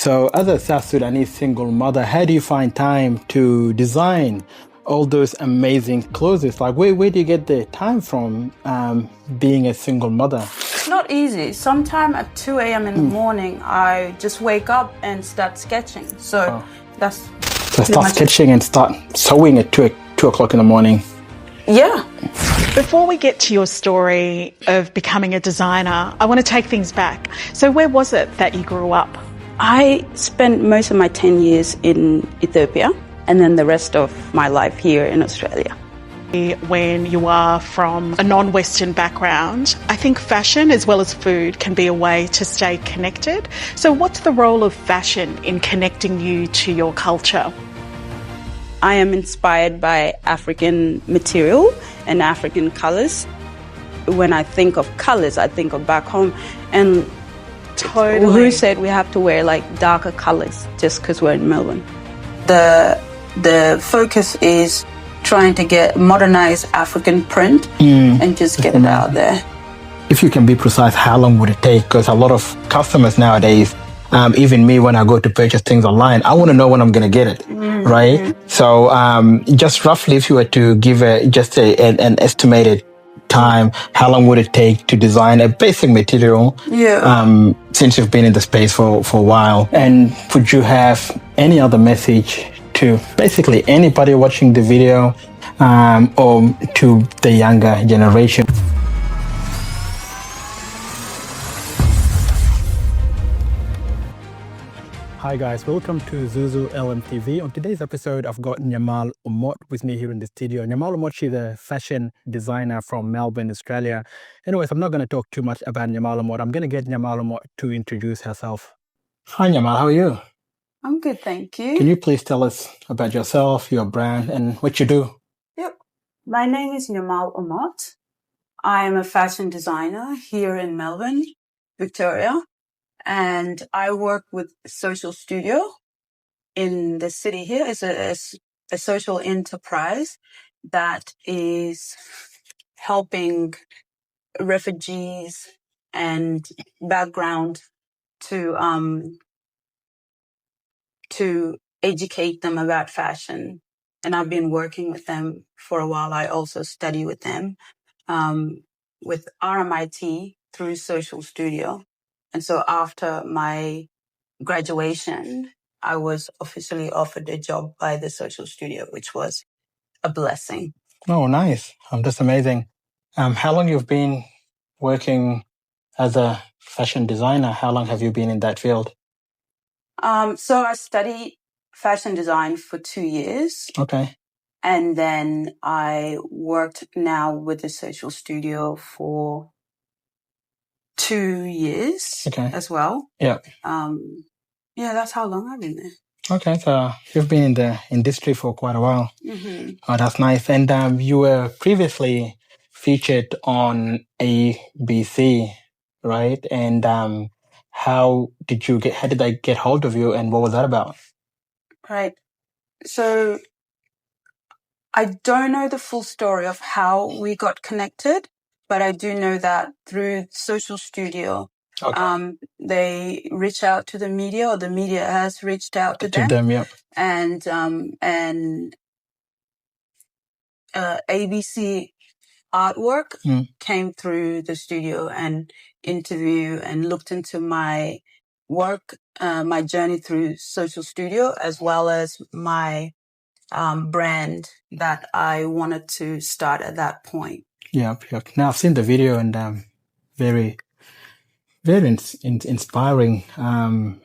So as a South Sudanese single mother, how do you find time to design all those amazing clothes? Like where do you get the time from being a single mother? It's not easy. Sometime at 2 a.m. in the morning, I just wake up and start sketching. So that's So start sketching and start sewing at 2 o'clock in the morning. Yeah. Before we get to your story of becoming a designer, I want to take things back. So where was it that you grew up? I spent most of my 10 years in Ethiopia and then the rest of my life here in Australia. When you are from a non-Western background, I think fashion as well as food can be a way to stay connected. So what's the role of fashion in connecting you to your culture? I am inspired by African material and African colors. When I think of colors, I think of back home. And Totally. Who said we have to wear like darker colors just because we're in Melbourne? The focus is trying to get modernized African print and just get it out there. If you can be precise, how long would it take? Because a lot of customers nowadays, even me, when I go to purchase things online, I want to know when I'm going to get it, right? So just roughly, if you were to give an estimated time, how long would it take to design a basic material? Since you've been in the space for a while, and would you have any other message to basically anybody watching the video or to the younger generation? Hi guys, welcome to Zuzu LMTV. On today's episode, I've got Nyamal Umot with me here in the studio. Nyamal Umot, she's a fashion designer from Melbourne, Australia. Anyways, I'm not going to talk too much about Nyamal Umot. I'm going to get Nyamal Umot to introduce herself. Hi Nyamal, how are you? I'm good, thank you. Can you please tell us about yourself, your brand, and what you do? Yep. My name is Nyamal Umot. I am a fashion designer here in Melbourne, Victoria. And I work with Social Studio in the city here. It's a social enterprise that is helping refugees and background to educate them about fashion. And I've been working with them for a while. I also study with them with RMIT through Social Studio. And so after my graduation, I was officially offered a job by the Social Studio, which was a blessing. Oh, nice. That's amazing. How long you've been working as a fashion designer? How long have you been in that field? So I studied fashion design for 2 years. Okay. And then I worked now with the Social Studio for 2 years as well. Yeah. Yeah, that's how long I've been there. Okay, so you've been in the industry for quite a while. Mm-hmm. Oh, that's nice. And you were previously featured on ABC, right? And how did they get hold of you, and what was that about? Right. So I don't know the full story of how we got connected, but I do know that through Social Studio, they reach out to the media, or the media has reached out to them. Yeah. And ABC Artwork came through the studio and interview and looked into my work, my journey through Social Studio, as well as my brand that I wanted to start at that point. Yep. Now I've seen the video, and very, very inspiring. And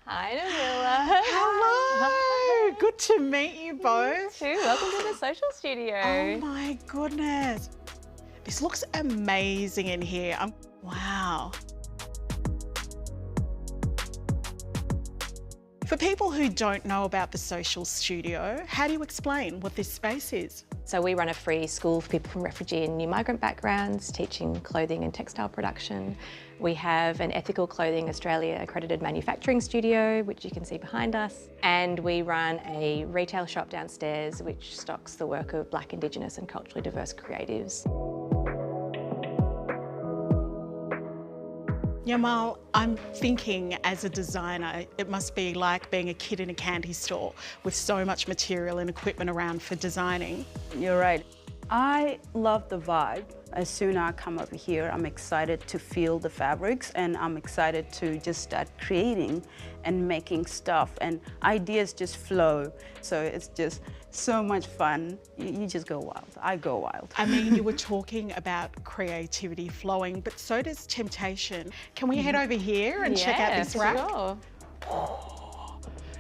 Hi, Nabila. Hello. Good to meet you both. Welcome to the Social Studio. Oh my goodness. This looks amazing in here. Wow. For people who don't know about the Social Studio, how do you explain what this space is? So we run a free school for people from refugee and new migrant backgrounds, teaching clothing and textile production. We have an Ethical Clothing Australia accredited manufacturing studio, which you can see behind us. And we run a retail shop downstairs, which stocks the work of Black, Indigenous and culturally diverse creatives. Yamal, I'm thinking as a designer, it must be like being a kid in a candy store with so much material and equipment around for designing. You're right. I love the vibe. As soon as I come over here, I'm excited to feel the fabrics and I'm excited to just start creating and making stuff and ideas just flow. So it's just so much fun. You just go wild. I go wild. I mean, you were talking about creativity flowing, but so does temptation. Can we head over here and check out this rack? Sure.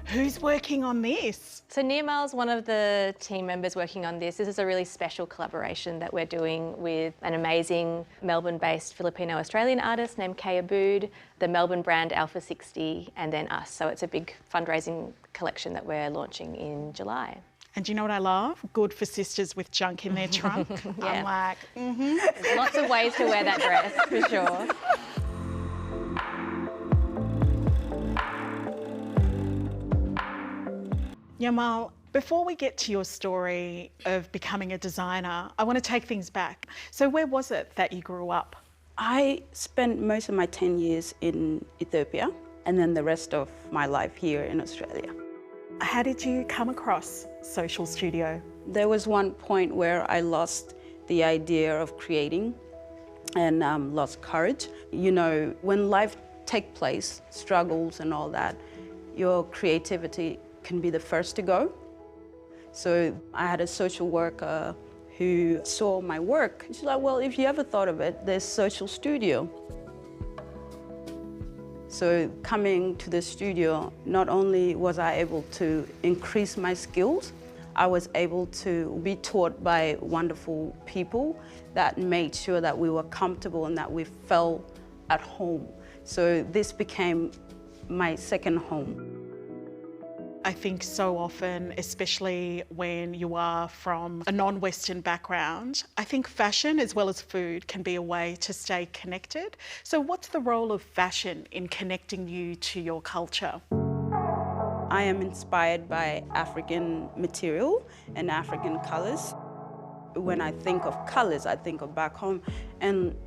Who's working on this? So Nirmal's one of the team members working on this. This is a really special collaboration that we're doing with an amazing Melbourne-based Filipino-Australian artist named Kay Abood, the Melbourne brand Alpha 60, and then us. So it's a big fundraising collection that we're launching in July. And do you know what I love? Good for sisters with junk in their trunk. I'm like, There's lots of ways to wear that dress, for sure. Yamal, before we get to your story of becoming a designer, I want to take things back. So where was it that you grew up? I spent most of my 10 years in Ethiopia and then the rest of my life here in Australia. How did you come across Social Studio? There was one point where I lost the idea of creating and lost courage. You know, when life takes place, struggles and all that, your creativity can be the first to go. So I had a social worker who saw my work. She's like, well, if you ever thought of it, there's Social Studio. So coming to the studio, not only was I able to increase my skills, I was able to be taught by wonderful people that made sure that we were comfortable and that we felt at home. So this became my second home. I think so often, especially when you are from a non-Western background, I think fashion as well as food can be a way to stay connected. So what's the role of fashion in connecting you to your culture? I am inspired by African material and African colors. When I think of colors, I think of back home. And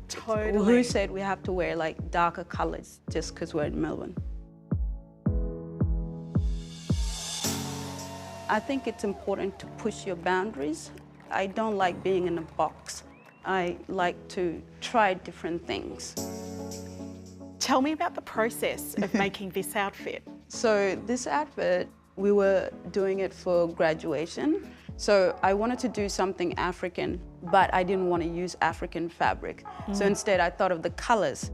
Totally. who said we have to wear like darker colors just because we're in Melbourne? I think it's important to push your boundaries. I don't like being in a box. I like to try different things. Tell me about the process of making this outfit. So this outfit, we were doing it for graduation. So I wanted to do something African, but I didn't want to use African fabric. So instead I thought of the colors.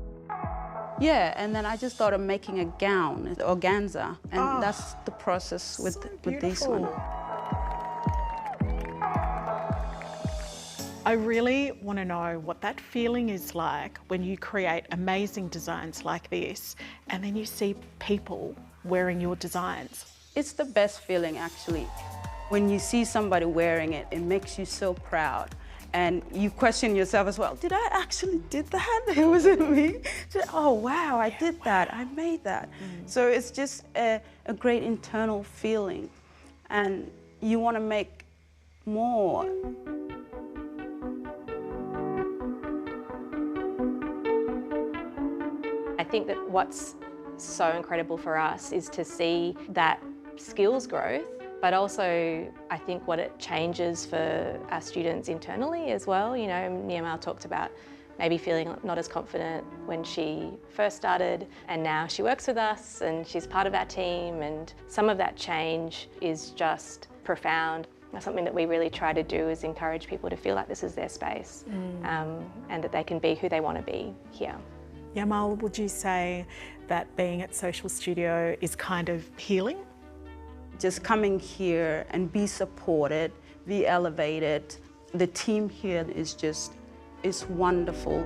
Yeah, and then I just thought of making a gown, organza, and that's the process with this one. I really want to know what that feeling is like when you create amazing designs like this and then you see people wearing your designs. It's the best feeling, actually. When you see somebody wearing it, it makes you so proud. And you question yourself as well, did I actually did that? It wasn't me. Oh, wow, I did that, I made that. So it's just a great internal feeling. And you want to make more. I think that what's so incredible for us is to see that skills growth, but also I think what it changes for our students internally as well. You know, Nirmal talked about maybe feeling not as confident when she first started, and now she works with us and she's part of our team, and some of that change is just profound. Something that we really try to do is encourage people to feel like this is their space and that they can be who they want to be here. Yamal, would you say that being at Social Studio is kind of healing? Just coming here and be supported, be elevated. The team here is wonderful.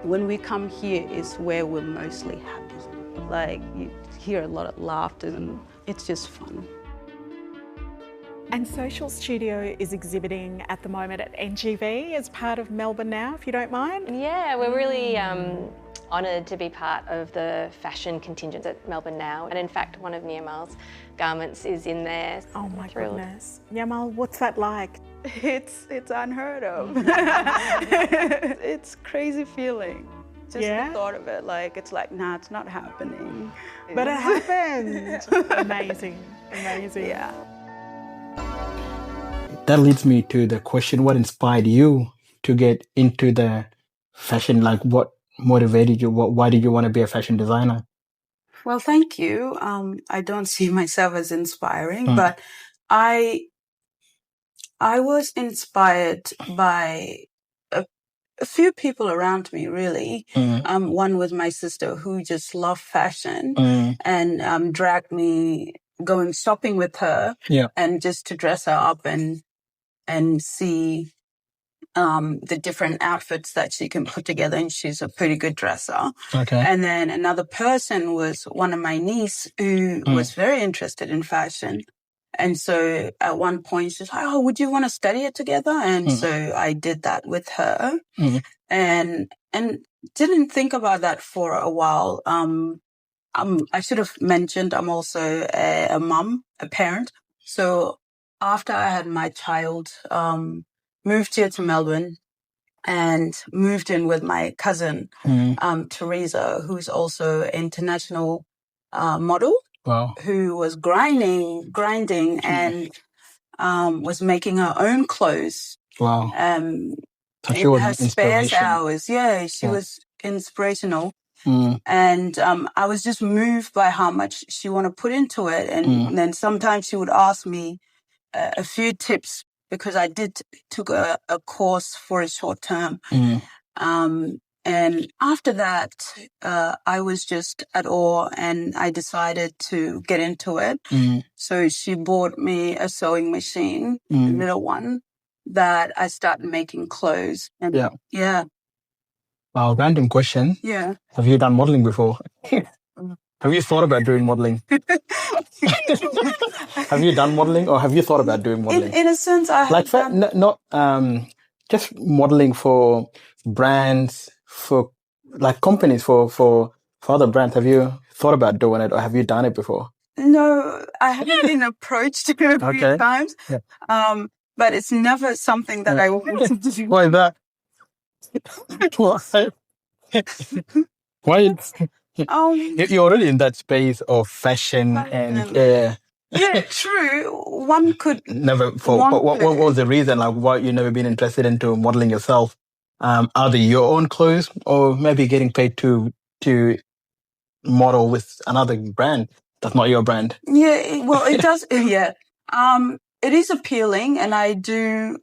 When we come here is where we're mostly happy. Like, you hear a lot of laughter and it's just fun. And Social Studio is exhibiting at the moment at NGV as part of Melbourne Now, if you don't mind. Yeah, we're really honoured to be part of the fashion contingent at Melbourne Now. And in fact, one of Nirmal's garments is in there. Oh my goodness. Yamal, what's that like? It's unheard of. It's a crazy feeling. Just the thought of it, like, it's like, nah, it's not happening. But it happened. Amazing. Yeah. That leads me to the question, what inspired you to get into the fashion? Like, what motivated you? Why did you want to be a fashion designer? Well, thank you. I don't see myself as inspiring, but I was inspired by a few people around me, really. One was my sister, who just loved fashion and dragged me going shopping with her, and just to dress her up and see the different outfits that she can put together, and she's a pretty good dresser. Okay. And then another person was one of my niece, who was very interested in fashion. And so at one point she's like, oh, would you want to study it together? And so I did that with her, and didn't think about that for a while. I should have mentioned I'm also a mom, a parent. So after I had my child, moved here to Melbourne and moved in with my cousin, Teresa, who's also an international model. Wow. Who was grinding and was making her own clothes. Wow. So she was her spare hours. Yeah, she was inspirational. And I was just moved by how much she wanted to put into it. And then sometimes she would ask me a few tips, because I took a course for a short term. And after that, I was just at awe, and I decided to get into it. So she bought me a sewing machine, a little one, that I started making clothes. And yeah. Wow, random question. Yeah. Have you done modeling before? Have you thought about doing modeling? Have you done modeling, or have you thought about doing modeling? In a sense, I have done... not just modeling for brands, for like companies, for other brands. Have you thought about doing it, or have you done it before? No, I haven't been approached a few times. Yeah. But it's never something that I want to do. Why is that? Why? You're already in that space of fashion and yeah, true. One could never. What was the reason? Like, why you never been interested into modeling yourself? Either your own clothes, or maybe getting paid to model with another brand that's not your brand. Yeah, well, it does. Yeah, it is appealing, and I do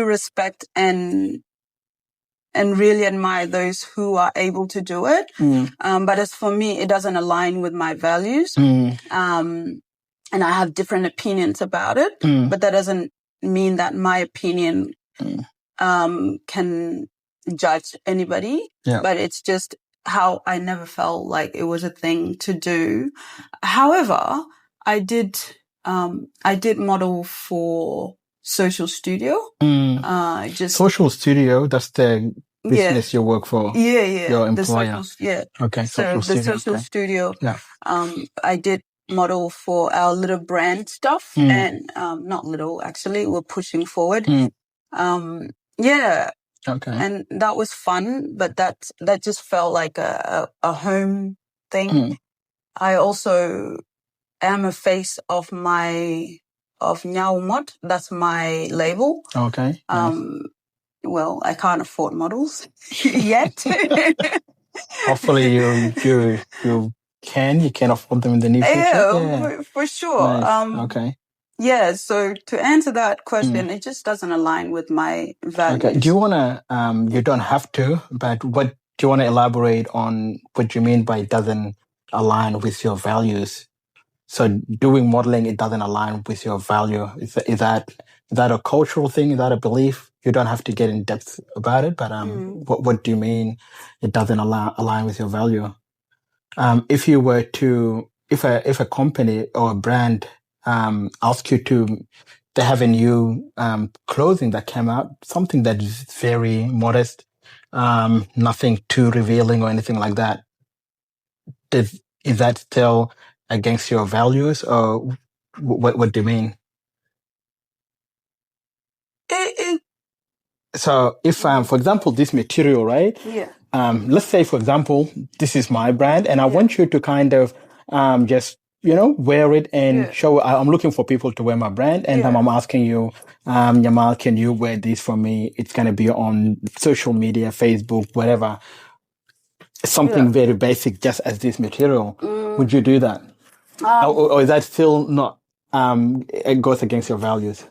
respect and really admire those who are able to do it. But as for me, it doesn't align with my values. And I have different opinions about it, but that doesn't mean that my opinion can judge anybody. Yeah. But it's just how I never felt like it was a thing to do. However, I did model for Social Studio. Social Studio, that's the business you work for. Yeah. Your employer. Okay. So the Social Studio. Yeah. I did model for our little brand stuff, and not little, actually, we're pushing forward. Yeah. Okay. And that was fun, but that just felt like a home thing. I also am a face of Nyaumot. That's my label. Okay. Nice. Well, I can't afford models yet. Hopefully you can afford them in the near future. Yeah, for sure. Nice. Okay. Yeah, so to answer that question, it just doesn't align with my values. Okay. Do you want to, you don't have to, but what do you want to elaborate on what you mean by it doesn't align with your values? So doing modeling, it doesn't align with your value. Is that a cultural thing? Is that a belief? You don't have to get in depth about it, but what do you mean it doesn't align with your value? If you were to, if a company or a brand ask you they have a new clothing that came out, something that is very modest, nothing too revealing or anything like that, is that still against your values, or what do you mean? So if, for example, this material, right? Yeah. Let's say, for example, this is my brand, and I want you to kind of just, wear it and show. I'm looking for people to wear my brand, and I'm asking you, Yamal, can you wear this for me? It's going to be on social media, Facebook, whatever. Something very basic, just as this material. Would you do that? Or is that still not, it goes against your values?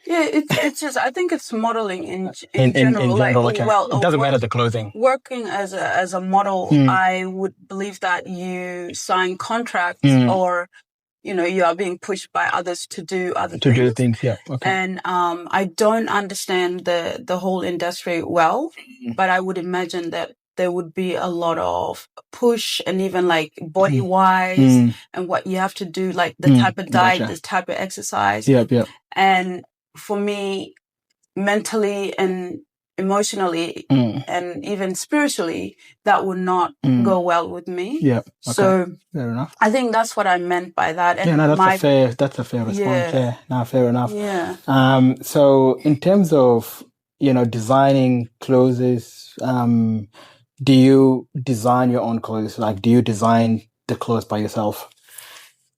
Yeah, it's just, I think it's modeling in general. In general, like, okay. Well, it doesn't matter the clothing. Working as a model, I would believe that you sign contracts or, you are being pushed by others to do other things. Do things, yeah. Okay. And I don't understand the whole industry well, but I would imagine that there would be a lot of push and even like body wise and what you have to do, like the type of diet, the type of exercise. Yeah. And for me, mentally and emotionally and even spiritually, that would not go well with me. Yeah. Okay. So fair enough. I think that's what I meant by that. And that's a fair response. Yeah. No, fair enough. Yeah. So in terms of, designing clothes, do you design your own clothes? Like, do you design the clothes by yourself?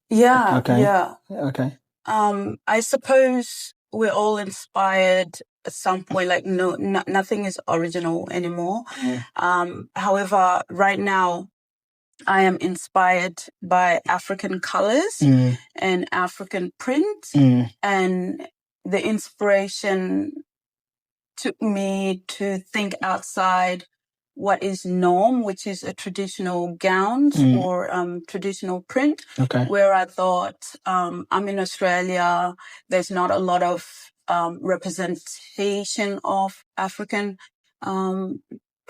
Yeah. Okay. Yeah. Okay. I suppose we're all inspired at some point. Like, nothing is original anymore. However, right now, I am inspired by African colors and African print, and the inspiration took me to think outside what is norm, which is a traditional gowns or traditional print. Okay. Where I thought, I'm in Australia, there's not a lot of representation of African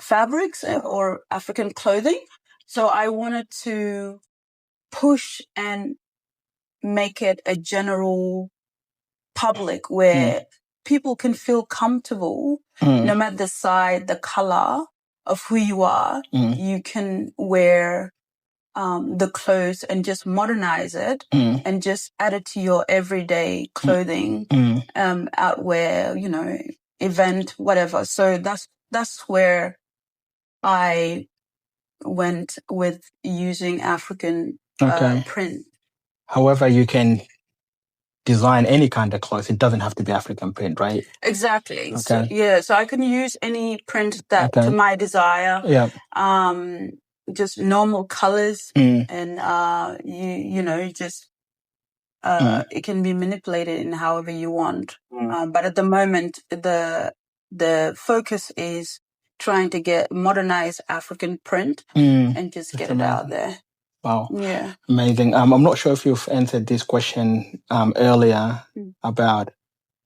fabrics or African clothing. So I wanted to push and make it a general public where people can feel comfortable, no matter the size, the color of who you are. You can wear the clothes and just modernize it and just add it to your everyday clothing, outwear, event, whatever. So that's where I went with using African print. However, you can design any kind of clothes. It doesn't have to be African print, right? Exactly. Okay. So I can use any print that to my desire. Yeah. Just normal colors and it can be manipulated in however you want. But at the moment, the focus is trying to get modernized African print and just get it out there. Wow. Yeah. Amazing. I'm not sure if you've answered this question earlier about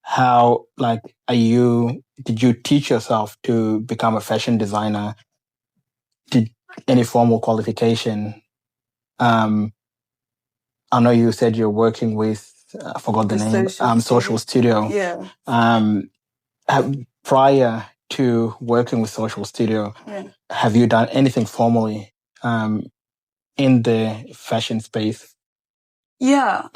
how, did you teach yourself to become a fashion designer? Did any formal qualification? I know you said you're working with, I forgot the name, Social Studio. Yeah. Prior to working with Social Studio, have you done anything formally in the fashion space? Yeah.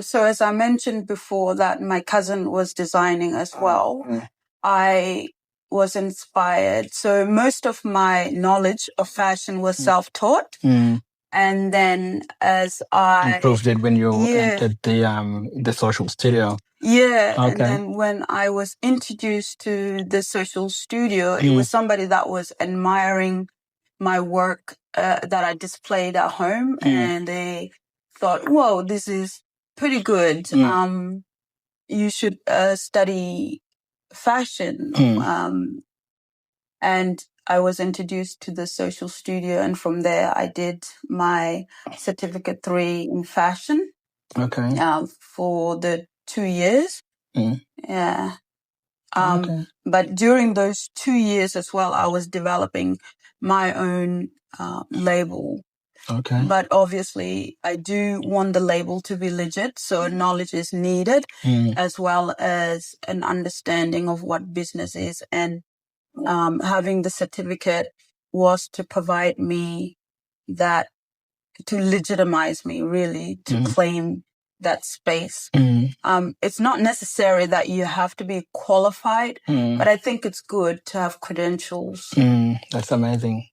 So as I mentioned before that my cousin was designing as well, I was inspired. So most of my knowledge of fashion was self-taught. And then as I improved it when you entered the Social Studio. Yeah. Okay. And then when I was introduced to the Social Studio, it was somebody that was admiring my work that I displayed at home, and they thought, "Whoa, this is pretty good. You should study fashion." And I was introduced to the Social Studio, and from there I did my Certificate 3 in fashion. Okay. For the 2 years. Yeah. Okay. But during those 2 years as well, I was developing my own label. Okay. But obviously, I do want the label to be legit, so knowledge is needed, as well as an understanding of what business is. And having the certificate was to provide me that, to legitimize me, really, to claim that space. Mm. It's not necessary that you have to be qualified, but I think it's good to have credentials. That's amazing.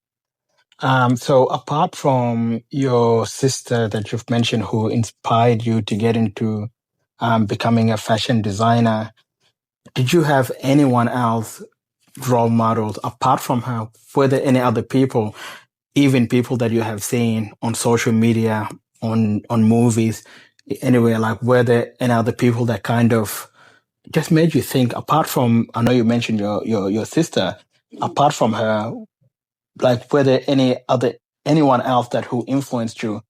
So apart from your sister that you've mentioned who inspired you to get into becoming a fashion designer, did you have anyone else role models apart from her? Were there any other people, even people that you have seen on social media, on movies, anywhere, like were there any other people that kind of just made you think, apart from, I know you mentioned your sister, apart from her, like were there anyone else that who influenced you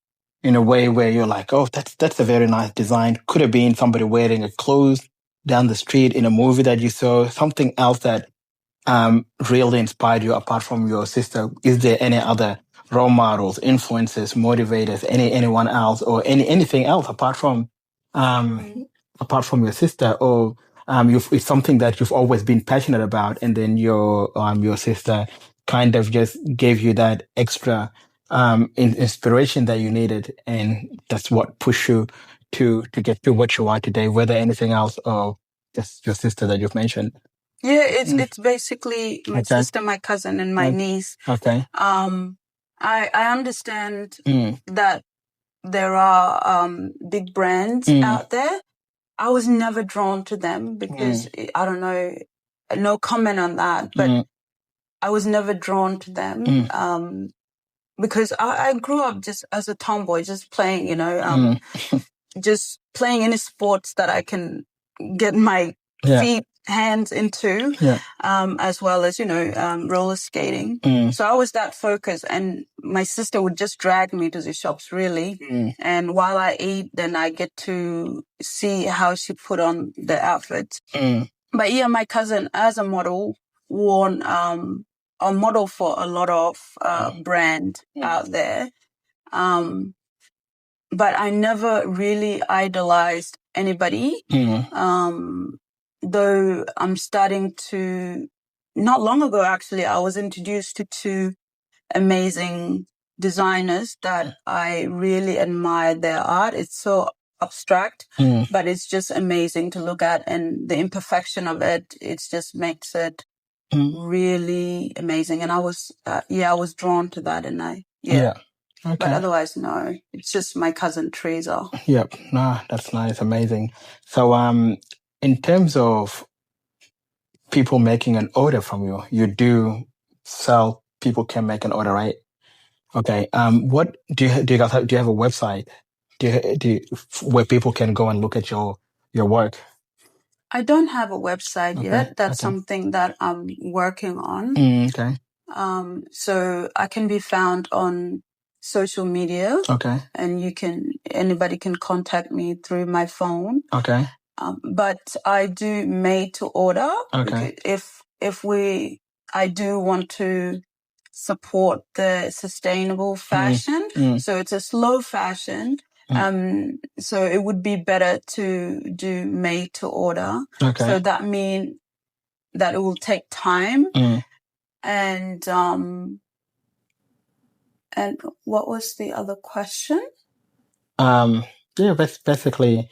in a way where you're like, oh, that's a very nice design. Could have been somebody wearing a clothes down the street in a movie that you saw, something else that really inspired you apart from your sister? Is there any other role models, influences, motivators, anyone else, or anything else apart from your sister, or it's something that you've always been passionate about, and then your sister kind of just gave you that extra inspiration that you needed, and that's what pushed you to get to what you are today. Whether anything else or just your sister that you've mentioned. Yeah, it's basically my sister, my cousin, and my niece. Okay. I understand Mm. that there are big brands out there. I was never drawn to them because I don't know, no comment on that, but I was never drawn to them because I grew up just as a tomboy, just playing, just playing any sports that I can get my feet, hands into, as well as, roller skating. So I was that focused, and my sister would just drag me to the shops, really. And while I eat, then I get to see how she put on the outfits. But yeah, my cousin, as a model, won a model for a lot of brand out there. But I never really idolized anybody. Though I'm starting to, not long ago actually, I was introduced to two amazing designers that I really admire their art. It's so abstract, but it's just amazing to look at, and the imperfection of it, it just makes it really amazing. And I was drawn to that, and Okay. But otherwise, no, it's just my cousin Teresa. Yep. No, that's nice. Amazing. So, in terms of people making an order from you, you do sell, people can make an order, right? Okay. What do you guys have? Do you have a website? Where people can go and look at your work? I don't have a website yet. That's something that I'm working on. Okay. So I can be found on social media. Okay. And anybody can contact me through my phone. Okay. But I do made to order. Okay. I do want to support the sustainable fashion. So it's a slow fashion. So it would be better to do made to order. Okay. So that means that it will take time. And what was the other question? Basically,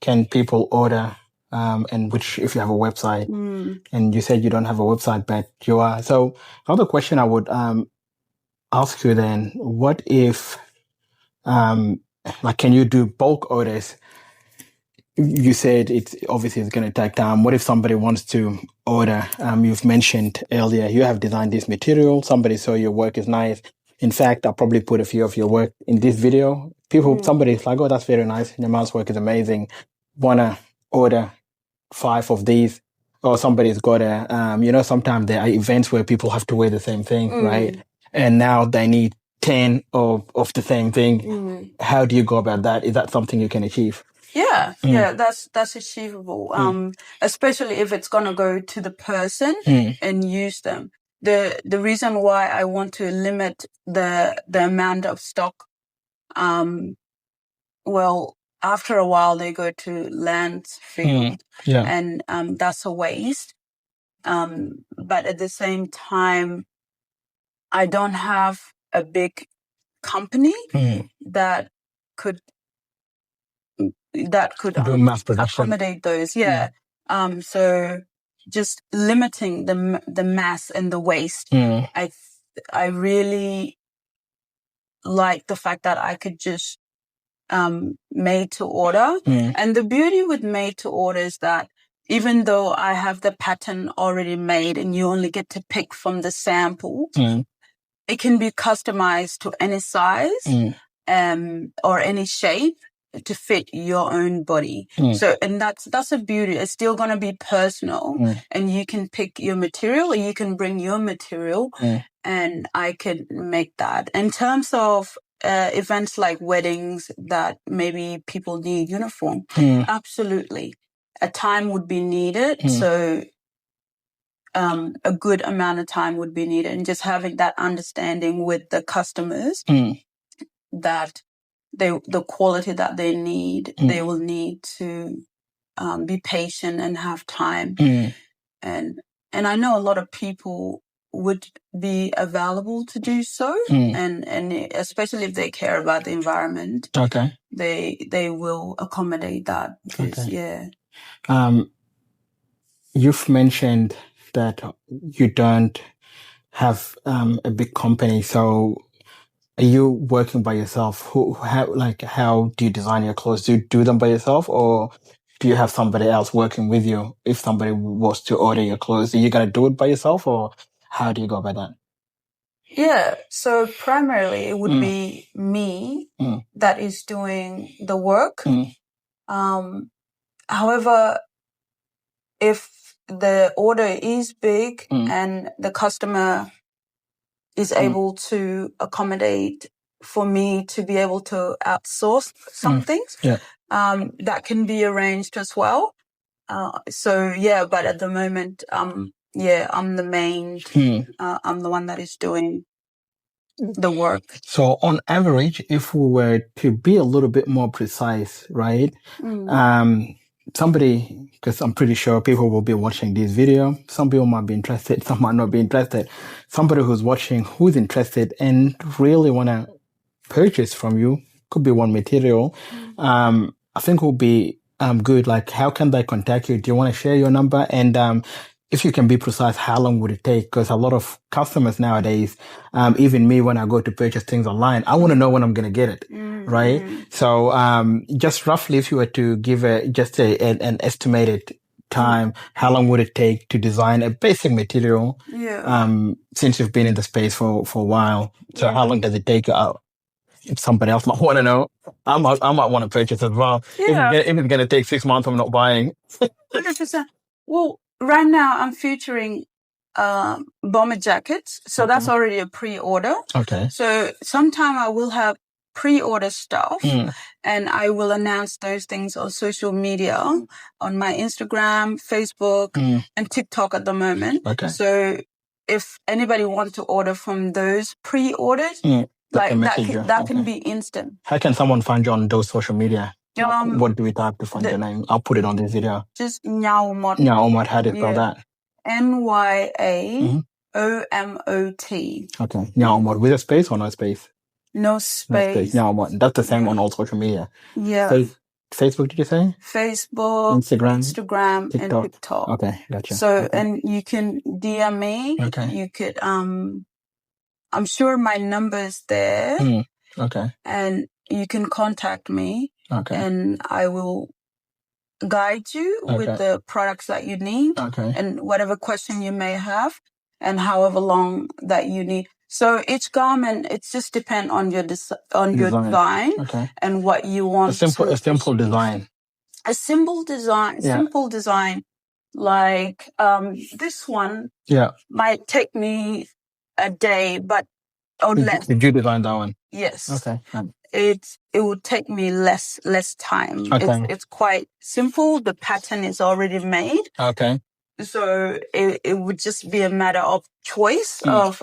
can people order, and which, if you have a website, and you said you don't have a website, but you are. So another question I would ask you then, what if, can you do bulk orders? You said it's going to take time. What if somebody wants to order? You've mentioned earlier, you have designed this material. Somebody saw your work is nice. In fact, I'll probably put a few of your work in this video. Somebody's like, oh, that's very nice. Yamal's work is amazing. Wanna order 5 of these? Or somebody's got sometimes there are events where people have to wear the same thing, right? And now they need 10 of the same thing. How do you go about that? Is that something you can achieve? Yeah, that's achievable. Especially if it's gonna go to the person and use them. The reason why I want to limit the amount of stock, after a while they go to landfill, and that's a waste. But at the same time, I don't have a big company that could that could Do mass production. accommodate those. Yeah. So just limiting the mass and the waste. I really like the fact that I could just made to order. And the beauty with made to order is that even though I have the pattern already made and you only get to pick from the sample, it can be customized to any size or any shape to fit your own body. So, and that's a beauty. It's still going to be personal and you can pick your material or you can bring your material and I can make that. In terms of events like weddings that maybe people need uniform, absolutely. A time would be needed. So a good amount of time would be needed, and just having that understanding with the customers that the quality that they need, they will need to be patient and have time. And I know a lot of people would be available to do so, and especially if they care about the environment, they will accommodate that. Because, you've mentioned that you don't have a big company, so are you working by yourself? How do you design your clothes? Do you do them by yourself, or do you have somebody else working with you? If somebody was to order your clothes, are you gonna do it by yourself, or how do you go about that? Yeah, so primarily it would be me that is doing the work. However, if the order is big and the customer is able to accommodate for me to be able to outsource some things, that can be arranged as well. But at the moment, I'm the main, I'm the one that is doing the work. So on average, if we were to be a little bit more precise, right? Somebody, because I'm pretty sure people will be watching this video. Some people might be interested, some might not be interested. Somebody who's watching, who's interested and really want to purchase from you, could be one material. I think will be good. Like, how can they contact you? Do you want to share your number? And if you can be precise, how long would it take? Because a lot of customers nowadays, even me, when I go to purchase things online, I want to know when I'm going to get it, right? So just roughly, if you were to give an estimated time, how long would it take to design a basic material? Since you've been in the space for a while, so how long does it take? If somebody else might want to know, I might want to purchase as well. If it's going to take 6 months, I'm not buying. 100%. Well, right now I'm featuring bomber jackets, so that's already a pre-order. So sometime I will have pre-order stuff, and I will announce those things on social media, on my Instagram, Facebook, and TikTok at the moment. So if anybody wants to order from those pre-orders, that can be instant. How can someone find you on those social media? What do we type to find your name? I'll put it on this video. Just Nyaomot. Nyaomot, how do you spell that? Nyaomot. Okay, Nyaomot, with a space or no space? No space. Nyaomot. That's the same on all social media. Facebook, did you say? Facebook, Instagram, TikTok. and TikTok. Okay, gotcha. So, and you can DM me. You could, I'm sure my number is there. And you can contact me. And I will guide you with the products that you need and whatever question you may have and however long that you need. So each garment, it just depends on your design and what you want. A simple design. A simple design. Simple design. Like this one might take me a day, but or less. Did you design that one? Yes. Okay. It would take me less time. It's quite simple. The pattern is already made. So it would just be a matter of choice of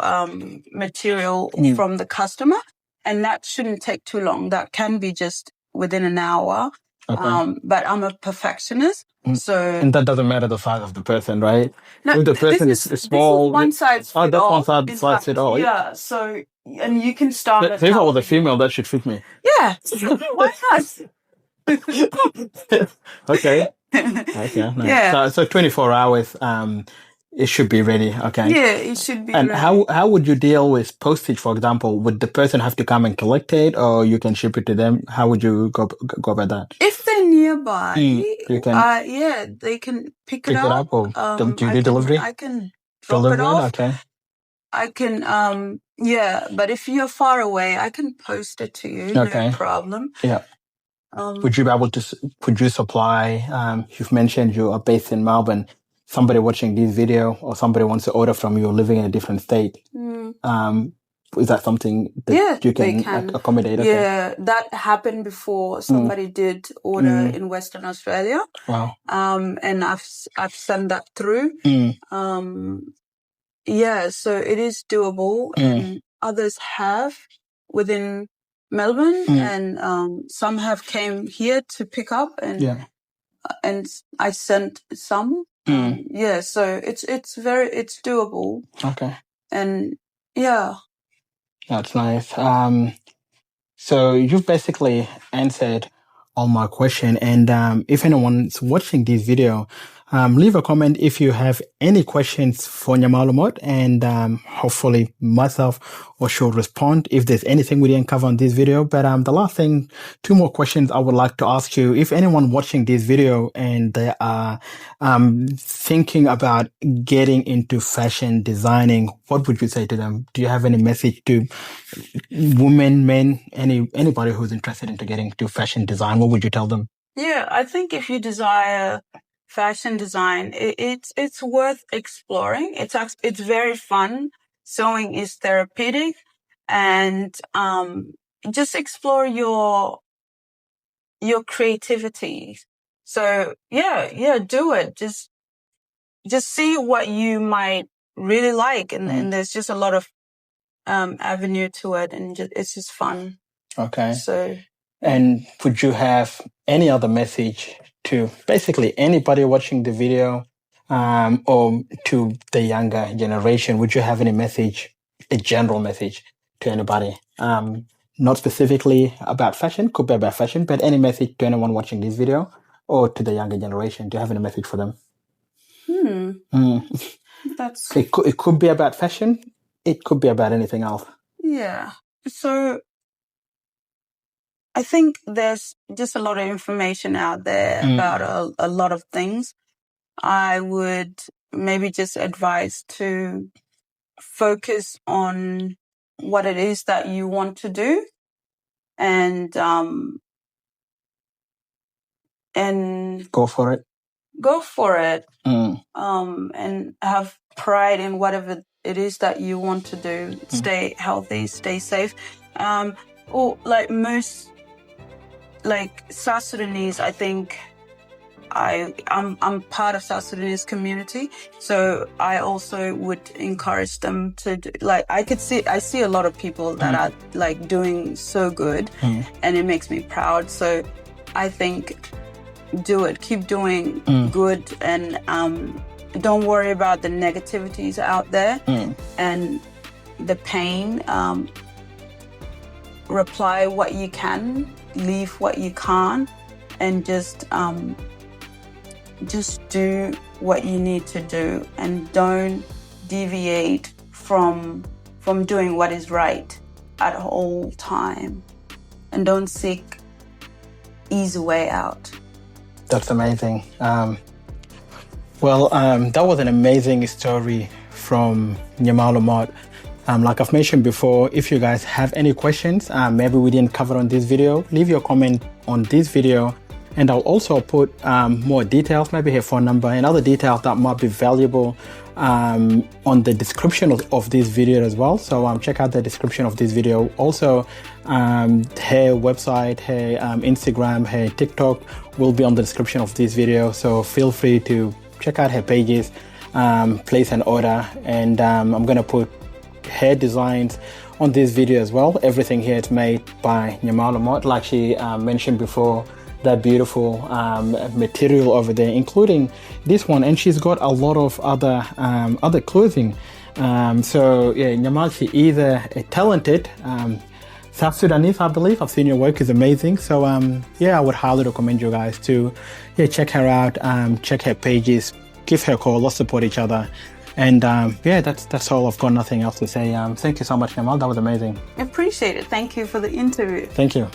material from the customer, and that shouldn't take too long. That can be just within an hour. But I'm a perfectionist, so and that doesn't matter the size of the person, right? No, if the person is small, this is one size fit all. That's one size fit all. Yeah, so and you can start. So if I was a female, that should fit me. Yeah, why not? Okay. Okay. Nice. Yeah. So 24 hours. It should be ready. Okay. Yeah, it should be And ready. how would you deal with postage, for example? Would the person have to come and collect it, or you can ship it to them? How would you go about that? If they're nearby, You can yeah, they can pick pick it it up. up, or do you do delivery? I can drop Deliver it it? off. Okay. I can, yeah, but if you're far away, I can post it to you. Okay. No problem. Yeah. Um, Would you be able to? Could you supply? You've mentioned you are based in Melbourne. Somebody watching this video, or somebody wants to order from you, living in a different state. Is that something that yeah, you they can can. accommodate? Okay. Yeah, that happened before. Somebody did order in Western Australia. Wow. And I've sent that through. Yeah, so it is doable, and others have within Melbourne, and some have came here to pick up, and and I sent some. Yeah, so it's doable. Okay. And yeah. That's nice. So you've basically answered all my question. And if anyone's watching this video, leave a comment if you have any questions for Nyamalumot, and hopefully myself or she'll respond if there's anything we didn't cover on this video. But the last thing, 2 more questions I would like to ask you. If anyone watching this video and they are thinking about getting into fashion designing, what would you say to them? Do you have any message to women, men, anybody who's interested into getting into fashion design? What would you tell them? Yeah, I think if you desire fashion design, it's worth exploring. It's very fun. Sewing is therapeutic, and just explore your creativity. So yeah, do it. Just see what you might really like, and there's just a lot of avenue to it, and it's just fun. Okay. So. And would you have any other message to basically anybody watching the video, or to the younger generation? Would you have any message, a general message to anybody? Not specifically about fashion, could be about fashion, but any message to anyone watching this video or to the younger generation? Do you have any message for them? That's it could be about fashion. It could be about anything else. Yeah. So I think there's just a lot of information out there about a lot of things. I would maybe just advise to focus on what it is that you want to do, and go for it. And have pride in whatever it is that you want to do. Stay healthy, stay safe. Or like most, like South Sudanese, I think I'm part of South Sudanese community, so I also would encourage them to do, like I see a lot of people that are like doing so good, and it makes me proud. So I think do it, keep doing good, and don't worry about the negativities out there and the pain. Reply what you can, leave what you can't, and just do what you need to do, and don't deviate from doing what is right at all time, and don't seek easy way out. That's amazing. That was an amazing story from Nyamalumot. Like I've mentioned before, if you guys have any questions, maybe we didn't cover on this video, leave your comment on this video, and I'll also put more details, maybe her phone number and other details that might be valuable on the description of this video as well. So check out the description of this video. Also, her website, her Instagram, her TikTok will be on the description of this video. So feel free to check out her pages, place an order, and I'm going to put her designs on this video as well. Everything here is made by Nyamalumot, like she mentioned before. That beautiful material over there, including this one, and she's got a lot of other clothing. So yeah, Nyamal, she either a talented South Sudanese, I believe. I've seen your work is amazing. So yeah, I would highly recommend you guys to check her out, check her pages, give her a call, let's support each other. And yeah, that's all. I've got nothing else to say. Thank you so much, Namal. That was amazing. I appreciate it. Thank you for the interview. Thank you.